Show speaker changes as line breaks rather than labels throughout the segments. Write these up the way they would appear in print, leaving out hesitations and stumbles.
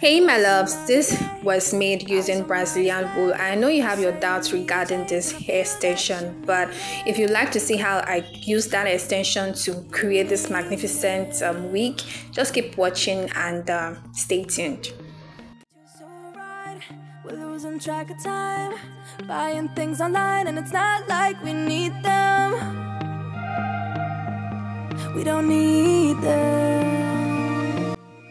Hey my loves, this was made using Brazilian wool. I know you have your doubts regarding this hair extension, but if you'd like to see how I use that extension to create this magnificent wig, just keep watching and stay tuned.
We're losing track of time, buying things online, and it's not like we need them. We don't need them.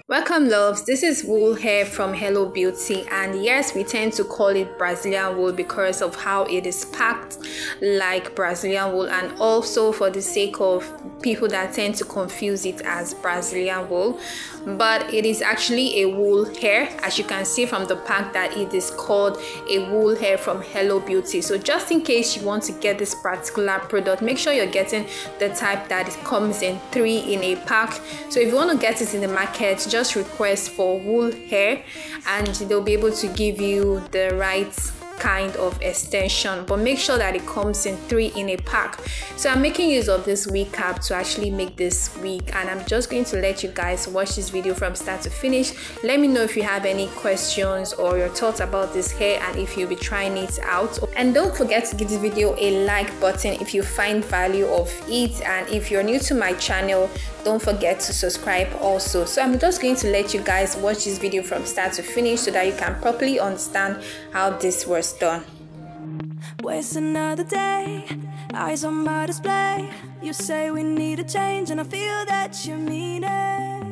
Welcome loves, this is wool hair from Hello Beauty, and yes, we tend to call it Brazilian wool because of how it is packed like Brazilian wool, and also for the sake of people that tend to confuse it as Brazilian wool, but it is actually a wool hair. As you can see from the pack that it is called a wool hair from Hello Beauty. So just in case you want to get this particular product, make sure you're getting the type that it comes in 3 in a pack. So if you want to get it in the market, just request for wool hair and they'll be able to give you the right kind of extension, but make sure that it comes in 3 in a pack. So I'm making use of this wig cap to actually make this wig, and I'm just going to let you guys watch this video from start to finish. Let me know if you have any questions or your thoughts about this hair and if you'll be trying it out. And don't forget to give this video a like button if you find value of it, and if you're new to my channel, don't forget to subscribe also. So I'm just going to let you guys watch this video from start to finish so that you can properly understand how this was done.
Waste another day, eyes on my display. You say we need a change, and I feel that you mean it.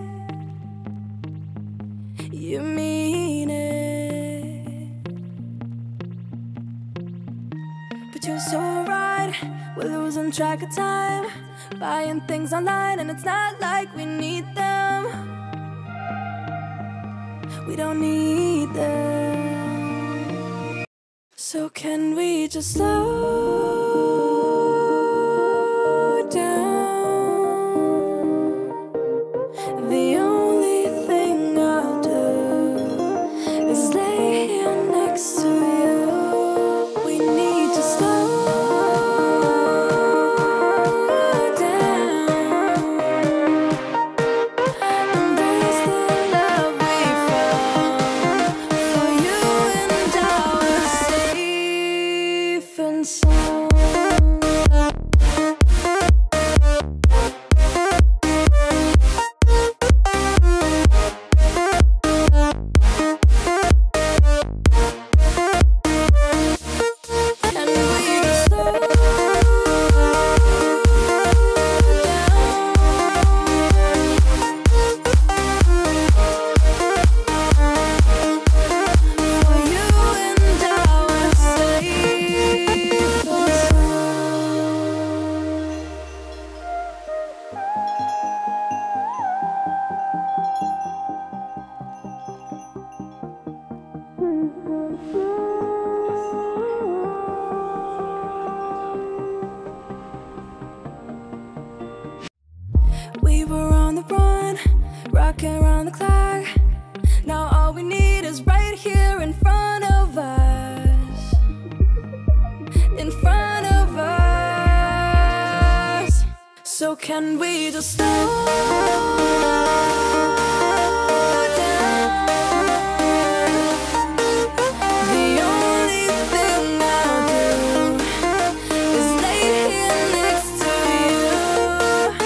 You mean it. But you're so right, we're losing track of time, buying things online, and it's not like we need them. We don't need them. So can we just slow down? The only thing I'll do is lay here next to you. We need to slow down. Embrace the love we found. For you and I were safe and sound. We were on the run, rocking around the clock. Now all we need is right here in front of us. In front of us. So can we just slow down? The only thing I'll do is lay here next to you.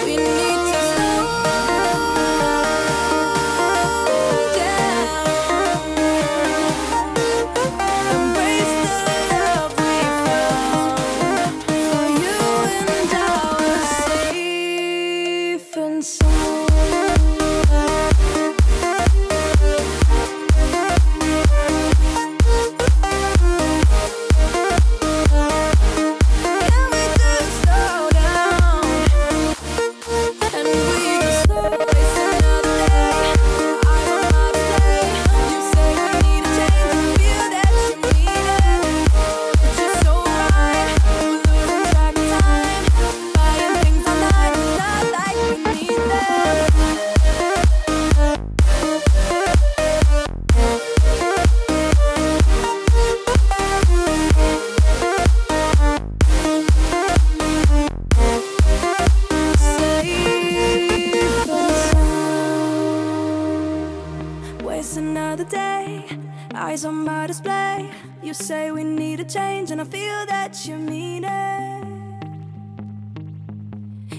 We need to slow down. Embrace the love we found. For you and I were safe and sound. Waste another day, eyes on my display. You say we need a change, and I feel that you mean it.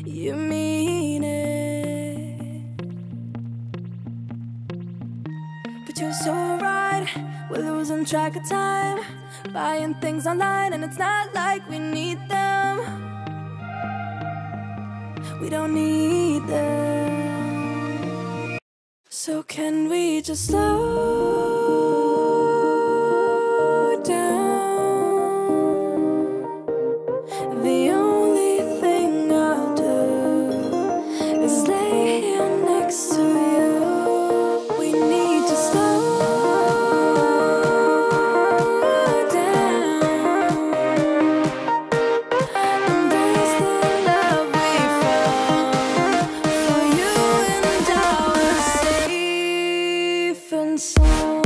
You mean it. But you're so right, we're losing track of time, buying things online, and it's not like we need them. We don't need them. So can we just slow down? The only thing I'll do is lay here next to you. We need to slow down. Embrace the love we found. For you and I were safe and sound.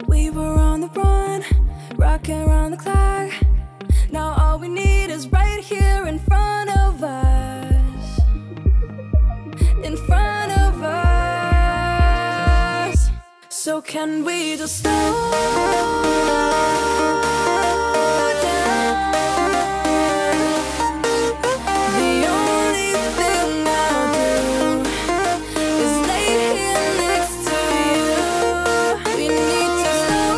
We were on the run, rocking around the clock. Now all we need is right here in front of us. In front of us. So can we just slow down? The only thing I'll do is lay here next to you. We need to slow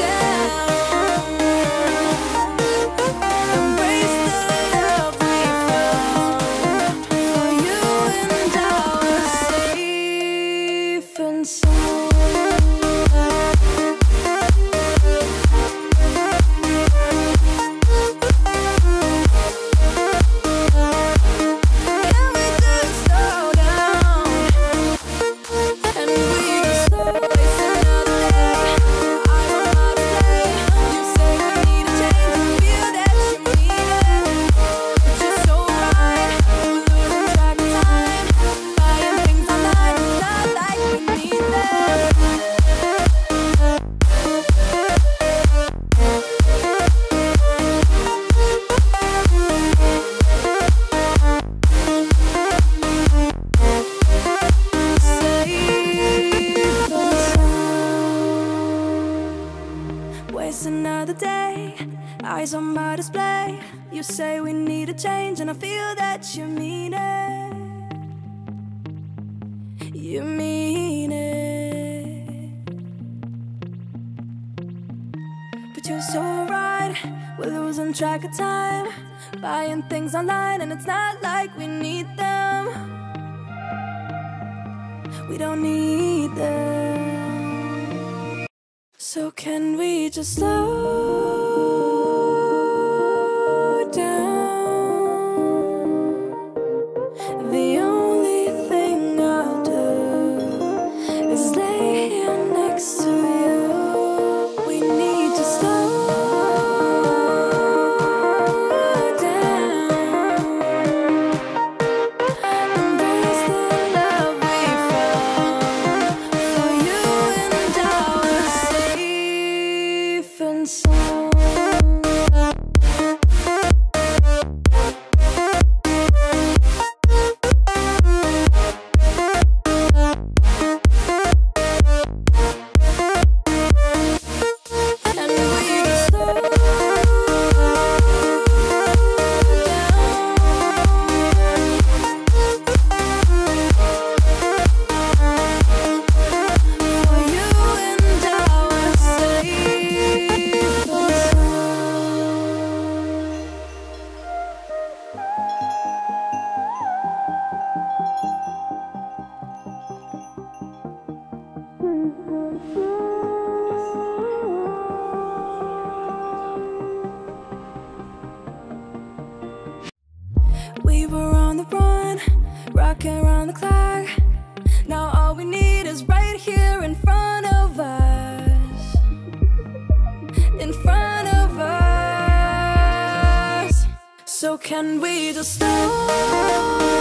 down. Embrace the love we found. For you and I were safe and sound. Can we just slow down? And we just slow waste another day. Eyes on my display. You say we need a change, and feel that you mean it. But you're so right, we're losing track of time, buying things online, it's not like we need them. Waste another day, eyes on my display. You say we need a change, and I feel that you mean it. You mean it. But you're so right, we're losing track of time, buying things online, and it's not like we need them. We don't need them. So can we just slow down? The only thing I'll do is lay here next to you. We need to slow down. Embrace the love we found. For you and I were safe and sound. rocking around the clock. Now all we need is right here in front of us. In front of us. So can we just stop?